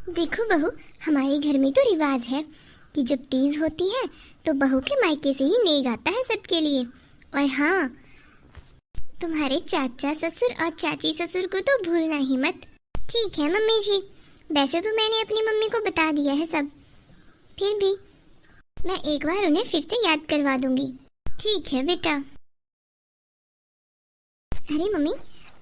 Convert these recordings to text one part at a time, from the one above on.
देखो बहू, हमारे घर में तो रिवाज है कि जब तीज होती है तो बहू के मायके से ही नेग आता है सबके लिए। और हाँ, तुम्हारे चाचा ससुर और चाची ससुर को तो भूलना ही मत। ठीक है मम्मी जी, वैसे तो मैंने अपनी मम्मी को बता दिया है सब, फिर भी मैं एक बार उन्हें फिर से याद करवा दूंगी। ठीक है बेटा। अरे मम्मी,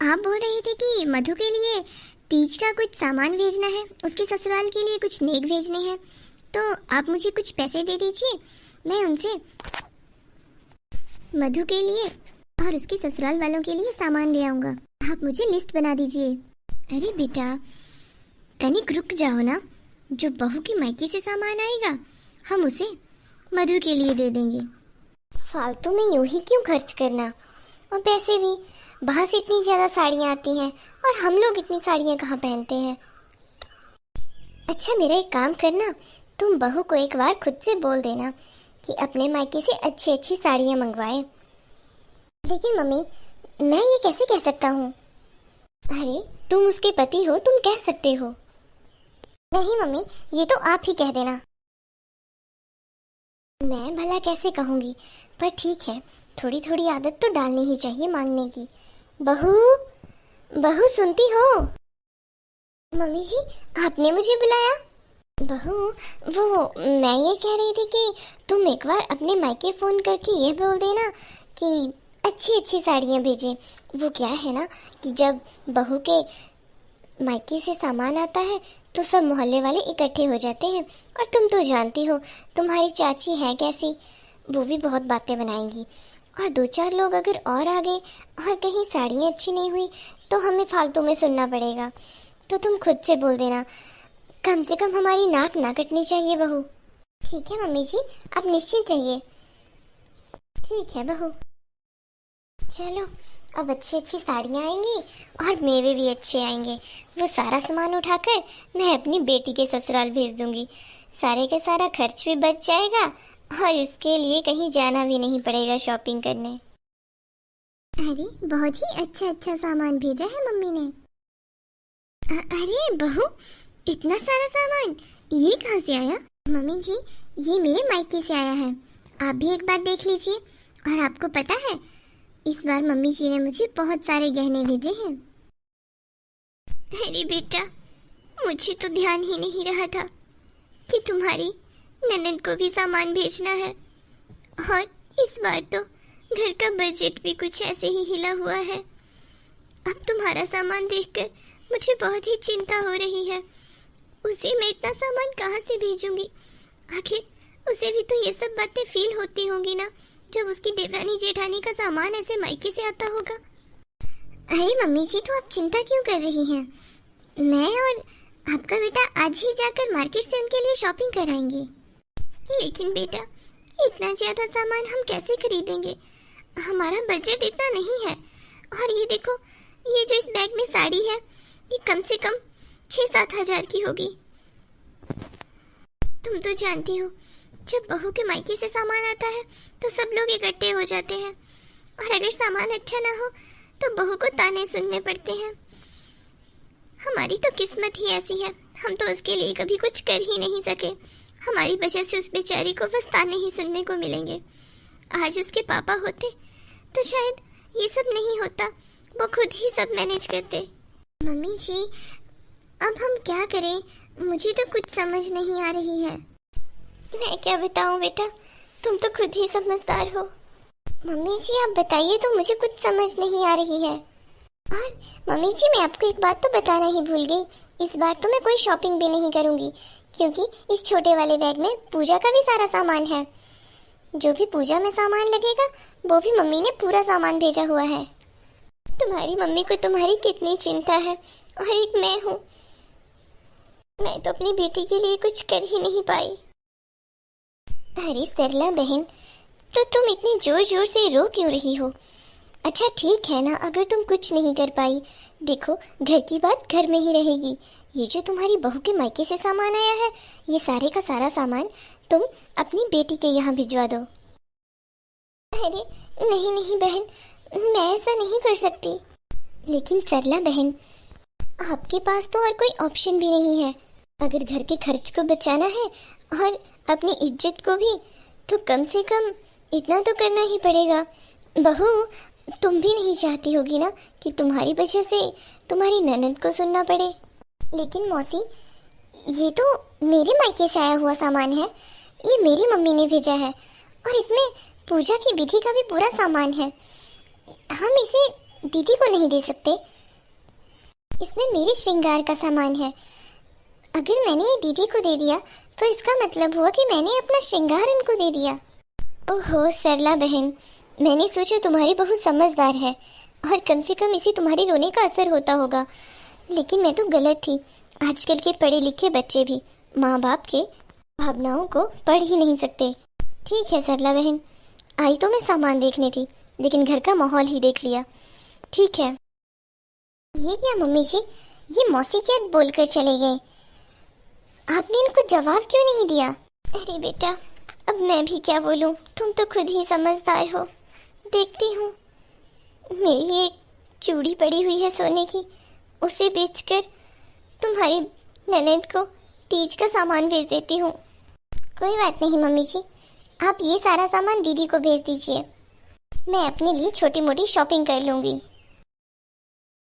आप बोल रहे थे कि मधु के लिए तीज का कुछ सामान भेजना है, उसके ससुराल के लिए कुछ नेक भेजने हैं, तो आप मुझे कुछ पैसे दे दीजिए, मैं उनसे मधु के लिए और उसके ससुराल वालों के लिए सामान ले आऊँगा। आप मुझे लिस्ट बना दीजिए। अरे बेटा, तनिक रुक जाओ ना, जो बहू की मायके से सामान आएगा हम उसे मधु के लिए दे देंगे। फालतू में यूं ही क्यों खर्च करना, और पैसे भी बाहर से इतनी ज़्यादा साड़ियाँ आती हैं और हम लोग इतनी साड़ियाँ कहाँ पहनते हैं। अच्छा मेरा एक काम करना, तुम बहू को एक बार खुद से बोल देना कि अपने मायके से अच्छी अच्छी साड़ियाँ मंगवाए। लेकिन मम्मी, मैं ये कैसे कह सकता हूँ? अरे तुम उसके पति हो, तुम कह सकते हो। नहीं मम्मी, ये तो आप ही कह देना। मैं भला कैसे कहूँगी, पर ठीक है, थोड़ी थोड़ी आदत तो डालनी ही चाहिए मांगने की। बहू, बहू सुनती हो? मम्मी जी, आपने मुझे बुलाया? बहू, वो मैं ये कह रही थी कि तुम एक बार अपने मायके फ़ोन करके ये बोल देना कि अच्छी अच्छी साड़ियाँ भेजें। वो क्या है ना कि जब बहू के मायके से सामान आता है तो सब मोहल्ले वाले इकट्ठे हो जाते हैं, और तुम तो जानती हो तुम्हारी चाची है कैसी, वो भी बहुत बातें बनाएंगी, और दो चार लोग अगर और आ गए और कहीं साड़ियाँ अच्छी नहीं हुई तो हमें फालतू में सुनना पड़ेगा। तो तुम खुद से बोल देना, कम से कम हमारी नाक ना कटनी चाहिए बहू। ठीक है मम्मी जी, आप निश्चिंत रहिए। ठीक है बहू। चलो, अब अच्छी अच्छी साड़ियाँ आएंगी और मेवे भी अच्छे आएंगे। वो सारा सामान उठाकर मैं अपनी बेटी के ससुराल भेज दूंगी। सारे का सारा खर्च भी बच जाएगा और इसके लिए कहीं जाना भी नहीं पड़ेगा शॉपिंग करने। अरे बहुत ही अच्छा अच्छा सामान भेजा है मम्मी ने। अरे बहू, इतना सारा सामान ये कहाँ से आया? मम्मी जी, ये मेरे मायके से आया है, आप भी एक बार देख लीजिए। और आपको पता है, इस बार मम्मी जी ने मुझे बहुत सारे गहने भेजे हैं। अरे बेटा, मुझे तो ध्यान ही नहीं रहा था कि तुम्हारी ननद को भी सामान भेजना है, और इस बार तो घर का बजट भी कुछ ऐसे ही हिला हुआ है। अब तुम्हारा सामान देखकर मुझे बहुत ही चिंता हो रही है। उसे मैं इतना सामान कहाँ से भेजूंगी? आखिर उसे भी तो ये सब बातें फील होती होंगी ना, जब उसकी देवरानी जेठानी का सामान ऐसे मायके से आता होगा। अरे मम्मी जी, तो आप चिंता क्यों कर रही हैं? मैं और आपका बेटा आज ही जाकर मार्केट से उनके लिए शॉपिंग कराएंगे। लेकिन बेटा, इतना ज्यादा सामान हम कैसे खरीदेंगे? हमारा बजट इतना नहीं है। और ये देखो, ये जो इस बैग में साड़ी है, ये कम से कम 6-7 हजार की होगी। तुम तो जानती हो, जब बहू के मायके से सामान आता है तो सब लोग इकट्ठे हो जाते हैं, और अगर सामान अच्छा ना हो तो बहू को ताने सुनने पड़ते हैं। हमारी तो किस्मत ही ऐसी है, हम तो उसके लिए कभी कुछ कर ही नहीं सके। हमारी वजह से उस बेचारी को बस ताने ही सुनने को मिलेंगे। आज उसके पापा होते तो शायद ये सब नहीं होता, वो खुद ही सब मैनेज करते। मम्मी जी, अब हम क्या करें? मुझे तो कुछ समझ नहीं आ रही है। मैं क्या बताऊं बेटा, तुम तो खुद ही समझदार हो। मम्मी जी आप बताइए, तो मुझे कुछ समझ नहीं आ रही है। और मम्मी जी, मैं आपको एक बात तो बताना ही भूल गई, इस बार तो मैं कोई शॉपिंग भी नहीं करूंगी, क्योंकि इस छोटे वाले बैग में पूजा का भी सारा सामान है। जो भी पूजा में सामान लगेगा वो भी मम्मी ने पूरा सामान भेजा हुआ है। तुम्हारी मम्मी को तुम्हारी कितनी चिंता है, और एक मैं हूँ, मैं तो अपनी बेटी के लिए कुछ कर ही नहीं पाई। अरे सरला बहन, तो तुम इतने जोर जोर से रो क्यों रही हो? अच्छा ठीक है ना, अगर तुम कुछ नहीं कर पाई, देखो घर की बात घर में ही रहेगी। ये जो तुम्हारी बहू के मायके से सामान आया है, ये सारे का सारा सामान तुम अपनी बेटी के यहाँ भिजवा दो। अरे नहीं नहीं बहन, मैं ऐसा नहीं कर सकती। लेकिन सरला बहन, आपके पास तो और कोई ऑप्शन भी नहीं है। अगर घर के खर्च को बचाना है और अपनी इज्जत को भी, तो कम से कम इतना तो करना ही पड़ेगा। बहू, तुम भी नहीं चाहती होगी ना कि तुम्हारी वजह से तुम्हारी ननद को सुनना पड़े। लेकिन मौसी, ये तो मेरे मायके से आया हुआ सामान है, ये मेरी मम्मी ने भेजा है और इसमें पूजा की विधि का भी पूरा सामान है। हम इसे दीदी को नहीं दे सकते। इसमें मेरे श्रृंगार का सामान है। अगर मैंने ये दीदी को दे दिया तो इसका मतलब हुआ कि मैंने अपना श्रृंगार उनको दे दिया। ओहो सरला बहन, मैंने सोचा तुम्हारी बहू समझदार है और कम से कम इसे तुम्हारे रोने का असर होता होगा, लेकिन मैं तो गलत थी। आजकल के पढ़े लिखे बच्चे भी माँ बाप के भावनाओं को पढ़ ही नहीं सकते। ठीक है सरला बहन, आई तो मैं सामान देखने थी, लेकिन घर का माहौल ही देख लिया। ठीक है। ये क्या मम्मी जी, ये मौसी क्या बोलकर चले गए? आपने इनको जवाब क्यों नहीं दिया? अरे बेटा, अब मैं भी क्या बोलूं, तुम तो खुद ही समझदार हो। देखती हूँ, मेरी एक चूड़ी पड़ी हुई है सोने की, उसे बेचकर तुम्हारी ननद को तीज का सामान भेज देती हूँ। कोई बात नहीं मम्मी जी, आप ये सारा सामान दीदी को भेज दीजिए, मैं अपने लिए छोटी मोटी शॉपिंग कर लूँगी।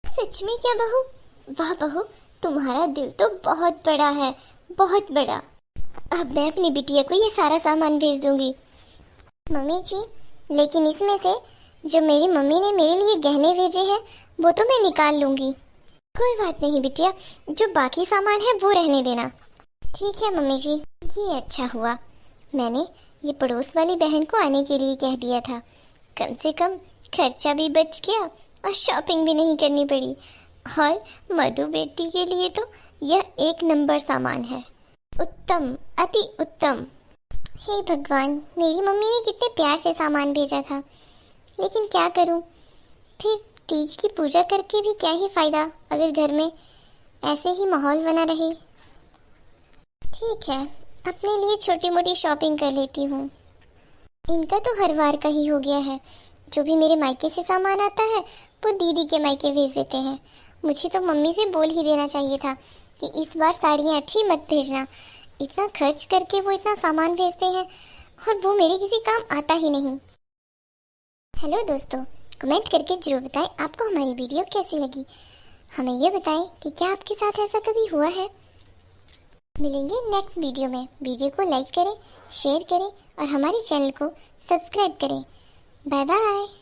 सच में क्या बहू? वाह बहू, तुम्हारा दिल तो बहुत बड़ा है, बहुत बड़ा। अब मैं अपनी बिटिया को ये सारा सामान भेज दूंगी। मम्मी जी, लेकिन इसमें से जो मेरी मम्मी ने मेरे लिए गहने भेजे हैं वो तो मैं निकाल लूंगी। कोई बात नहीं बिटिया, जो बाकी सामान है वो रहने देना। ठीक है मम्मी जी। ये अच्छा हुआ मैंने ये पड़ोस वाली बहन को आने के लिए कह दिया था, कम से कम खर्चा भी बच गया और शॉपिंग भी नहीं करनी पड़ी। और मधु बेटी के लिए तो यह एक नंबर सामान है, उत्तम, अति उत्तम। हे भगवान, मेरी मम्मी ने कितने प्यार से सामान भेजा था, लेकिन क्या करूं, फिर तीज की पूजा करके भी क्या ही फायदा अगर घर में ऐसे ही माहौल बना रहे। ठीक है, अपने लिए छोटी मोटी शॉपिंग कर लेती हूँ। इनका तो हर बार का ही हो गया है, जो भी मेरे मायके से सामान आता है वो दीदी के मायके भेज देते हैं। मुझे तो मम्मी से बोल ही देना चाहिए था कि इस बार साड़ियाँ अच्छी मत भेजना। इतना खर्च करके वो इतना सामान भेजते हैं और वो मेरे किसी काम आता ही नहीं। हेलो दोस्तों, कमेंट करके जरूर बताएं आपको हमारी वीडियो कैसी लगी। हमें ये बताएं कि क्या आपके साथ ऐसा कभी हुआ है। मिलेंगे नेक्स्ट वीडियो में। वीडियो को लाइक करें, शेयर करें और हमारे चैनल को सब्सक्राइब करें। Bye bye.